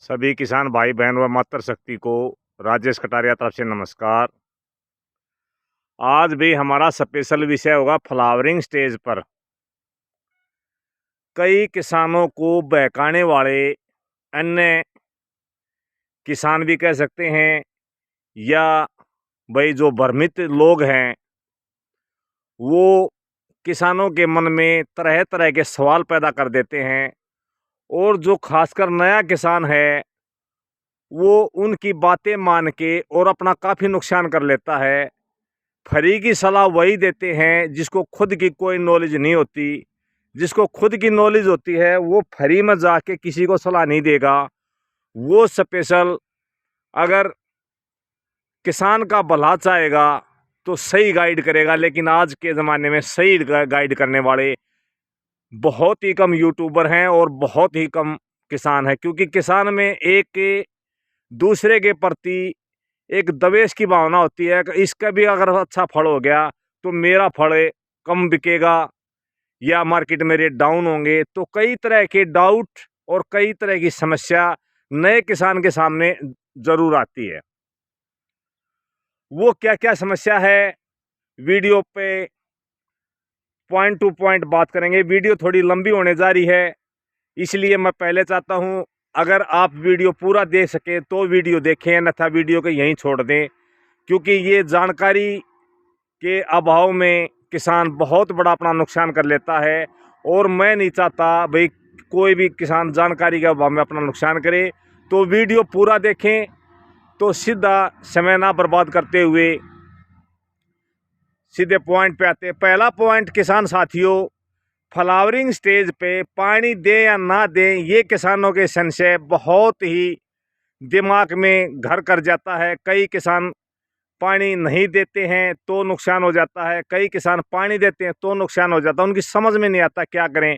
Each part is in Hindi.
सभी किसान भाई बहन व मातृशक्ति को राजेश कटारिया तरफ से नमस्कार। आज भी हमारा स्पेशल विषय होगा फ्लावरिंग स्टेज पर कई किसानों को बहकाने वाले अन्य किसान भी कह सकते हैं, या भाई जो भ्रमित लोग हैं वो किसानों के मन में तरह तरह के सवाल पैदा कर देते हैं। और जो खासकर नया किसान है वो उनकी बातें मान के और अपना काफ़ी नुकसान कर लेता है। फ्री की सलाह वही देते हैं जिसको खुद की कोई नॉलेज नहीं होती। जिसको खुद की नॉलेज होती है वो फ्री में जाके किसी को सलाह नहीं देगा। वो स्पेशल अगर किसान का भला चाहेगा तो सही गाइड करेगा, लेकिन आज के ज़माने में सही गाइड करने वाले बहुत ही कम यूट्यूबर हैं और बहुत ही कम किसान हैं। क्योंकि किसान में एक दूसरे के प्रति एक द्वेष की भावना होती है कि इसका भी अगर अच्छा फल हो गया तो मेरा फल कम बिकेगा या मार्केट में रेट डाउन होंगे। तो कई तरह के डाउट और कई तरह की समस्या नए किसान के सामने ज़रूर आती है। वो क्या क्या समस्या है वीडियो पे पॉइंट टू पॉइंट बात करेंगे। वीडियो थोड़ी लंबी होने जा रही है, इसलिए मैं पहले चाहता हूं अगर आप वीडियो पूरा देख सके तो वीडियो देखें, अन्यथा वीडियो को यहीं छोड़ दें। क्योंकि ये जानकारी के अभाव में किसान बहुत बड़ा अपना नुकसान कर लेता है, और मैं नहीं चाहता भाई कोई भी किसान जानकारी के अभाव में अपना नुकसान करे। तो वीडियो पूरा देखें, तो सीधा समय ना बर्बाद करते हुए सीधे पॉइंट पे आते हैं। पहला पॉइंट किसान साथियों, फ्लावरिंग स्टेज पे पानी दें या ना दें, ये किसानों के संशय बहुत ही दिमाग में घर कर जाता है। कई किसान पानी नहीं देते हैं तो नुकसान हो जाता है, कई किसान पानी देते हैं तो नुकसान हो जाता है। उनकी समझ में नहीं आता क्या करें।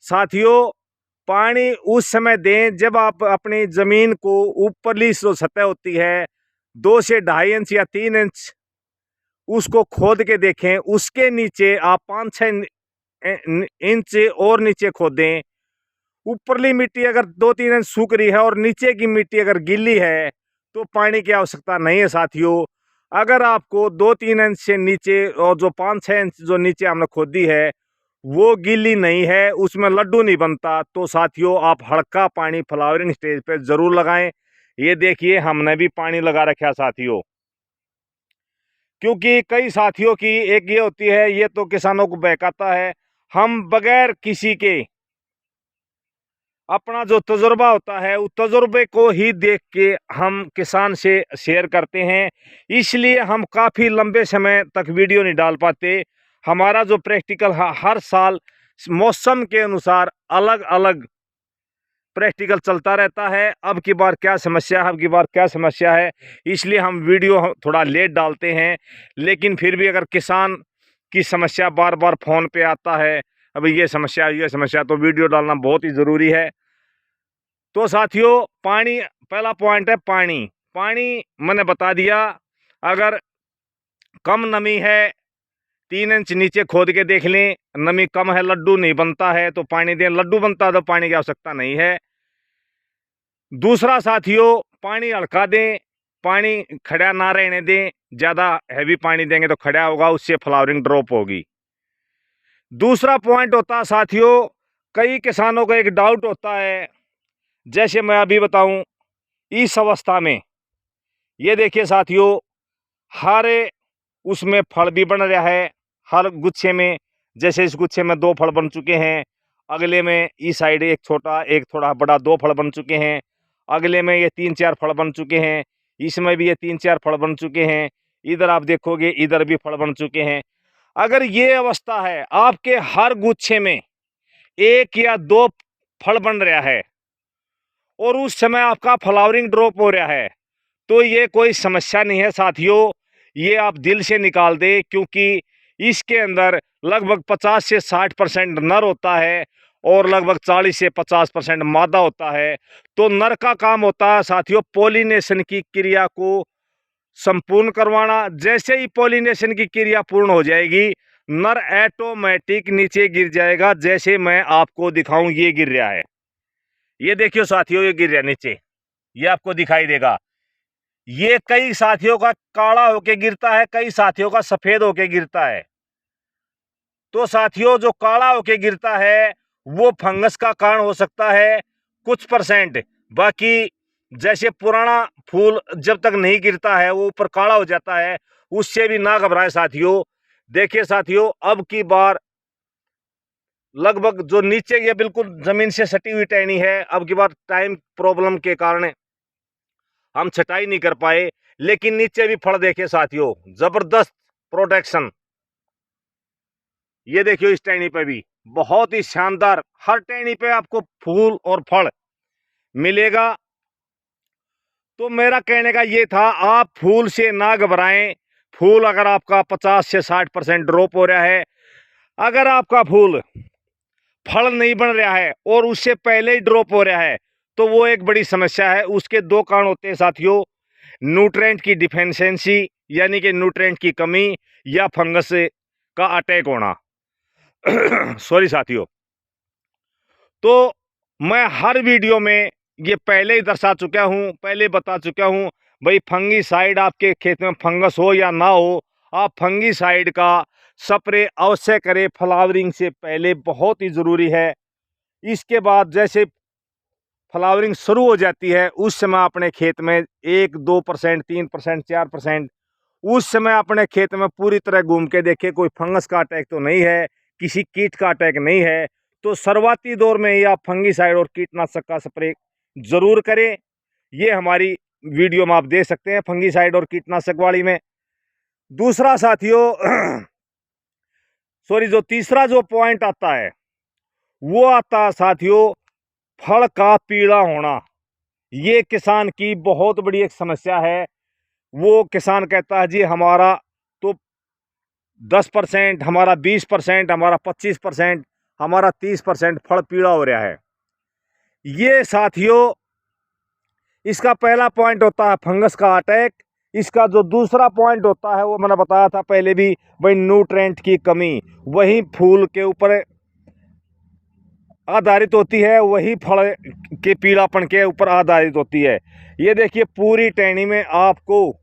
साथियों, पानी उस समय दें जब आप अपनी ज़मीन को ऊपरली जो सतह होती है 2 से 2.5 इंच या 3 इंच उसको खोद के देखें। उसके नीचे आप 5-6 इंच और नीचे खोदें। ऊपरली मिट्टी अगर 2-3 इंच सूख रही है और नीचे की मिट्टी अगर गीली है तो पानी की आवश्यकता नहीं है। साथियों, अगर आपको 2-3 इंच से नीचे और जो 5-6 इंच जो नीचे हमने खोदी है वो गीली नहीं है, उसमें लड्डू नहीं बनता, तो साथियों आप हल्का पानी फ्लावरिंग स्टेज पे ज़रूर लगाएं। ये देखिए हमने भी पानी लगा रखा है साथियों। क्योंकि कई साथियों की एक ये होती है, ये तो किसानों को बहकाता है। हम बगैर किसी के अपना जो तजुर्बा होता है उस तजुर्बे को ही देख के हम किसान से शेयर करते हैं, इसलिए हम काफ़ी लंबे समय तक वीडियो नहीं डाल पाते। हमारा जो प्रैक्टिकल हर साल मौसम के अनुसार अलग अलग प्रैक्टिकल चलता रहता है। अब की बार क्या समस्या है, अब की बार क्या समस्या है, इसलिए हम वीडियो थोड़ा लेट डालते हैं। लेकिन फिर भी अगर किसान की समस्या बार बार फ़ोन पे आता है, अभी ये समस्या, तो वीडियो डालना बहुत ही ज़रूरी है। तो साथियों, पानी पहला पॉइंट है पानी। पानी मैंने बता दिया, अगर कम नमी है 3 इंच नीचे खोद के देख लें, नमी कम है, लड्डू नहीं बनता है तो पानी दें, लड्डू बनता है तो पानी की आवश्यकता नहीं है। दूसरा साथियों, पानी हल्का दें, पानी खड़ा ना रहने दें। ज़्यादा हैवी पानी देंगे तो खड़ा होगा, उससे फ्लावरिंग ड्रॉप होगी। दूसरा पॉइंट होता है साथियों, कई किसानों का एक डाउट होता है, जैसे मैं अभी बताऊं, इस अवस्था में ये देखिए साथियों, हर उसमें फल भी बन रहा है। हर गुच्छे में, जैसे इस गुच्छे में 2 फल बन चुके हैं, अगले में इस साइड एक छोटा एक थोड़ा बड़ा 2 फल बन चुके हैं, अगले में ये 3-4 फल बन चुके हैं, इसमें भी ये 3-4 फल बन चुके हैं, इधर आप देखोगे इधर भी फल बन चुके हैं। अगर ये अवस्था है, आपके हर गुच्छे में 1 या 2 फल बन रहा है और उस समय आपका फ्लावरिंग ड्रॉप हो रहा है, तो ये कोई समस्या नहीं है साथियों। ये आप दिल से निकाल दें, क्योंकि इसके अंदर लगभग 50 से 60% नर होता है और लगभग 40 से 50% मादा होता है। तो नर का काम होता है साथियों पॉलिनेशन की क्रिया को संपूर्ण करवाना। जैसे ही पॉलिनेशन की क्रिया पूर्ण हो जाएगी, नर ऑटोमेटिक नीचे गिर जाएगा। जैसे मैं आपको दिखाऊं, ये गिर रहा है, ये देखियो साथियों, ये गिर रहा नीचे, ये आपको दिखाई देगा। ये कई साथियों का काला होके गिरता है, कई साथियों का सफेद होके गिरता है। तो साथियों, जो काला होके गिरता है वो फंगस का कारण हो सकता है कुछ %। बाकी जैसे पुराना फूल जब तक नहीं गिरता है वो ऊपर काला हो जाता है, उससे भी ना घबराए साथियों। देखिए साथियों, अब की बार लगभग जो नीचे ये बिल्कुल जमीन से सटी हुई टहनी है, अब की बार टाइम प्रॉब्लम के कारण हम छटाई नहीं कर पाए, लेकिन नीचे भी फल देखिए साथियों, जबरदस्त प्रोटेक्शन। ये देखियो, इस टहनी पे भी बहुत ही शानदार, हर टहनी पे आपको फूल और फल मिलेगा। तो मेरा कहने का ये था, आप फूल से ना घबराएं। फूल अगर आपका 50 से 60% ड्रॉप हो रहा है, अगर आपका फूल फल नहीं बन रहा है और उससे पहले ही ड्रॉप हो रहा है, तो वो एक बड़ी समस्या है। उसके दो कारण होते हैं साथियों, न्यूट्रिएंट की डिफिशियंसी यानी कि न्यूट्रिएंट की कमी, या फंगस का अटैक होना। सॉरी साथियों। तो मैं हर वीडियो में ये पहले ही दर्शा चुका हूँ, पहले बता चुका हूँ, भाई फंगीसाइड आपके खेत में फंगस हो या ना हो, आप फंगीसाइड का स्प्रे अवश्य करें फ्लावरिंग से पहले, बहुत ही ज़रूरी है। इसके बाद जैसे फ्लावरिंग शुरू हो जाती है, उस समय अपने खेत में 1-2%, 3%, 4%, उस समय अपने खेत में पूरी तरह घूम के देखें कोई फंगस का अटैक तो नहीं है, किसी कीट का अटैक नहीं है। तो शुरुआती दौर में ही आप फंगीसाइड और कीटनाशक का स्प्रे ज़रूर करें। ये हमारी वीडियो में आप देख सकते हैं फंगीसाइड और कीटनाशक वाली में। दूसरा साथियों, सॉरी, जो तीसरा जो पॉइंट आता है वो आता है साथियों, फल का पीला होना। ये किसान की बहुत बड़ी एक समस्या है। वो किसान कहता है जी हमारा तो 10%, हमारा 20%, हमारा 25%, हमारा 30% फल पीला हो रहा है। ये साथियों, इसका पहला पॉइंट होता है फंगस का अटैक। इसका जो दूसरा पॉइंट होता है वो मैंने बताया था पहले भी, भाई न्यूट्रिएंट की कमी, वही फूल के ऊपर आधारित होती है, वही फल के पीलापन के ऊपर आधारित होती है। ये देखिए, पूरी टहनी में आपको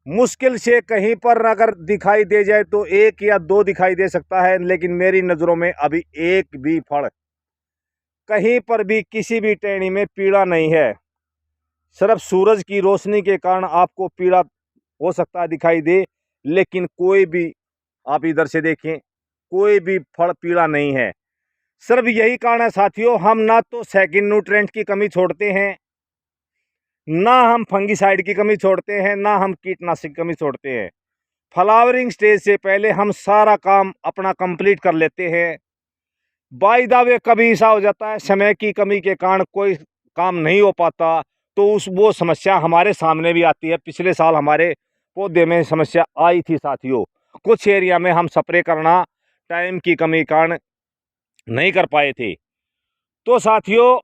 मुश्किल से कहीं पर अगर दिखाई दे जाए तो 1 या 2 दिखाई दे सकता है, लेकिन मेरी नज़रों में अभी एक भी फल कहीं पर भी किसी भी टहनी में पीला नहीं है। सिर्फ सूरज की रोशनी के कारण आपको पीला हो सकता है दिखाई दे, लेकिन कोई भी, आप इधर से देखें, कोई भी फल पीला नहीं है। सिर्फ यही कारण है साथियों, हम ना तो सेकंड न्यूट्रिएंट की कमी छोड़ते हैं, ना हम फंगीसाइड की कमी छोड़ते हैं, ना हम कीटनाशक की कमी छोड़ते हैं। फ्लावरिंग स्टेज से पहले हम सारा काम अपना कंप्लीट कर लेते हैं। बाय द वे कभी ऐसा हो जाता है समय की कमी के कारण कोई काम नहीं हो पाता, तो वो समस्या हमारे सामने भी आती है। पिछले साल हमारे पौधे में समस्या आई थी साथियों, कुछ एरिया में हम स्प्रे करना टाइम की कमी के कारण नहीं कर पाए थे। तो साथियों,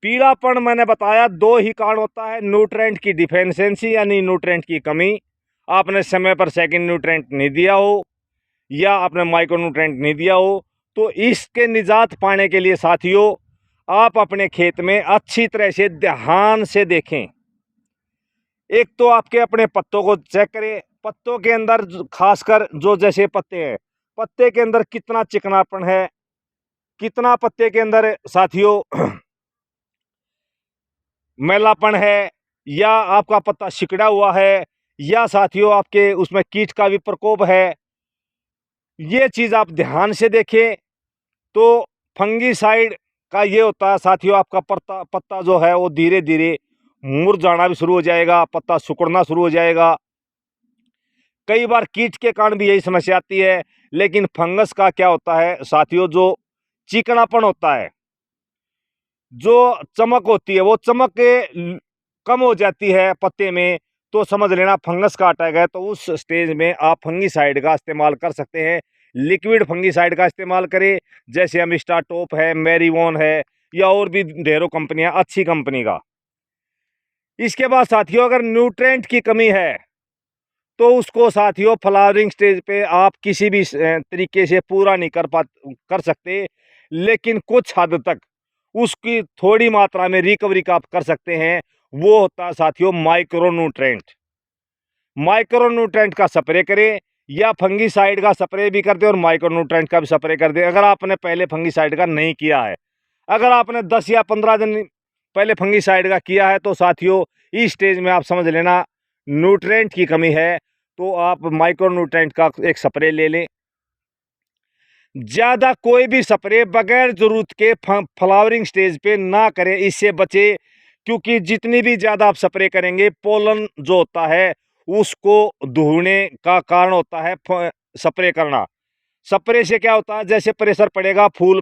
पीलापन मैंने बताया 2 ही कारण होता है, न्यूट्रिएंट की डिफिशियंसी यानी न्यूट्रिएंट की कमी, आपने समय पर सेकंड न्यूट्रिएंट नहीं दिया हो या आपने माइक्रो न्यूट्रिएंट नहीं दिया हो। तो इसके निजात पाने के लिए साथियों, आप अपने खेत में अच्छी तरह से ध्यान से देखें। एक तो आपके अपने पत्तों को चेक करें, पत्तों के अंदर खासकर जो जैसे पत्ते हैं, पत्ते के अंदर कितना चिकनापन है, कितना पत्ते के अंदर साथियों मैलापन है, या आपका पत्ता सिकुड़ा हुआ है, या साथियों आपके उसमें कीट का भी प्रकोप है। ये चीज़ आप ध्यान से देखें। तो फंगीसाइड का ये होता है साथियों, आपका पत्ता जो है वो धीरे धीरे मुरझाना भी शुरू हो जाएगा, पत्ता सिकुड़ना शुरू हो जाएगा। कई बार कीट के कारण भी यही समस्या आती है, लेकिन फंगस का क्या होता है साथियों, जो चिकनापन होता है, जो चमक होती है, वो चमक कम हो जाती है पत्ते में, तो समझ लेना फंगस का अटैक है। तो उस स्टेज में आप फंगीसाइड का इस्तेमाल कर सकते हैं। लिक्विड फंगीसाइड का इस्तेमाल करें, जैसे अमिस्टा टॉप है, मैरीवॉन है, या और भी ढेरों कंपनियां, अच्छी कंपनी का। इसके बाद साथियों, अगर न्यूट्रिएंट की कमी है तो उसको साथियों फ्लावरिंग स्टेज पे आप किसी भी तरीके से पूरा नहीं कर सकते, लेकिन कुछ हद तक उसकी थोड़ी मात्रा में रिकवरी का आप कर सकते हैं। वो होता है साथियों माइक्रोन्यूट्रेंट। माइक्रोन्यूट्रेंट का स्प्रे करें या फंगीसाइड का स्प्रे भी कर दे और माइक्रोन्यूट्रेंट का भी स्प्रे कर दे। अगर आपने पहले फंगीसाइड का नहीं किया है, अगर आपने 10 या 15 दिन पहले फंगीसाइड का किया है, तो साथियों इस स्टेज में आप समझ लेना न्यूट्रेंट की कमी है, तो आप माइक्रोन्यूट्रेंट का एक स्प्रे ले लें। ज़्यादा कोई भी स्प्रे बगैर ज़रूरत के फ्लावरिंग स्टेज पे ना करें, इससे बचे, क्योंकि जितनी भी ज़्यादा आप स्प्रे करेंगे पोलन जो होता है उसको दुहने का कारण होता है स्प्रे करना। स्प्रे से क्या होता है, जैसे प्रेशर पड़ेगा फूल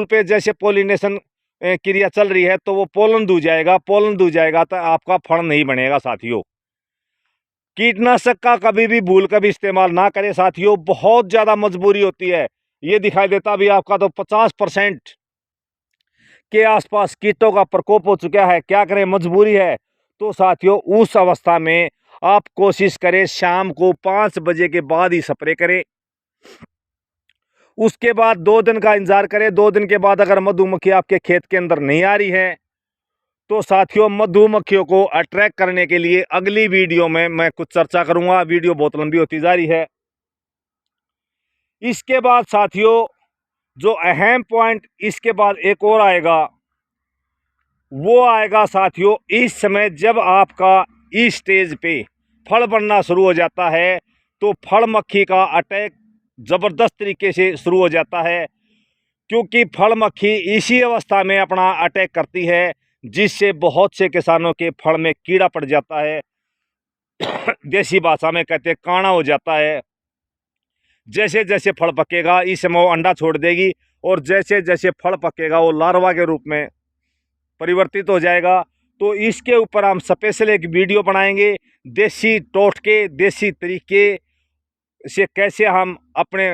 पे जैसे पोलिनेशन क्रिया चल रही है तो वो पोलन दूह जाएगा तो आपका फल नहीं बनेगा साथियों। कीटनाशक का कभी भी भूल कभी इस्तेमाल ना करें साथियों, बहुत ज़्यादा मजबूरी होती है। ये दिखाई देता भी आपका तो 50% के आसपास कीटों का प्रकोप हो चुका है, क्या करें मजबूरी है। तो साथियों उस अवस्था में आप कोशिश करें शाम को 5 बजे के बाद ही स्प्रे करें। उसके बाद 2 दिन का इंतजार करें। 2 दिन के बाद अगर मधुमक्खी आपके खेत के अंदर नहीं आ रही है, तो साथियों मधुमक्खियों को अट्रैक्ट करने के लिए अगली वीडियो में मैं कुछ चर्चा करूंगा। वीडियो बहुत लंबी होती जा रही है। इसके बाद साथियों जो अहम पॉइंट इसके बाद एक और आएगा, वो आएगा साथियों इस समय जब आपका इस स्टेज पे फल बनना शुरू हो जाता है, तो फल मक्खी का अटैक ज़बरदस्त तरीके से शुरू हो जाता है, क्योंकि फल मक्खी इसी अवस्था में अपना अटैक करती है, जिससे बहुत से किसानों के फल में कीड़ा पड़ जाता है। देसी भाषा में कहते हैं काना हो जाता है। जैसे जैसे फल पकेगा इस समय वो अंडा छोड़ देगी, और जैसे जैसे फल पकेगा वो लार्वा के रूप में परिवर्तित हो जाएगा। तो इसके ऊपर हम स्पेशल एक वीडियो बनाएंगे, देसी टोटके देसी तरीके से कैसे हम अपने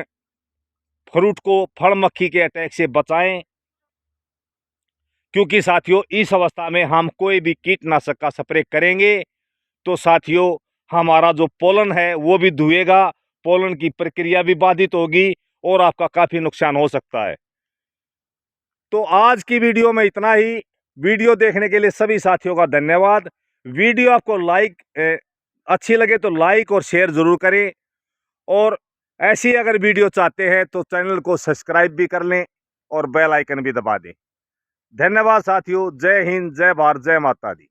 फ्रूट को फल मक्खी के अटैक से बचाएं। क्योंकि साथियों इस अवस्था में हम कोई भी कीटनाशक का स्प्रे करेंगे तो साथियों हमारा जो पोलन है वो भी धुएगा, पोलन की प्रक्रिया भी बाधित होगी और आपका काफ़ी नुकसान हो सकता है। तो आज की वीडियो में इतना ही। वीडियो देखने के लिए सभी साथियों का धन्यवाद। वीडियो आपको अच्छी लगे तो लाइक और शेयर ज़रूर करें, और ऐसी अगर वीडियो चाहते हैं तो चैनल को सब्सक्राइब भी कर लें और बेल आइकन भी दबा दें। धन्यवाद साथियों। जय हिंद, जय भारत, जय माता दी।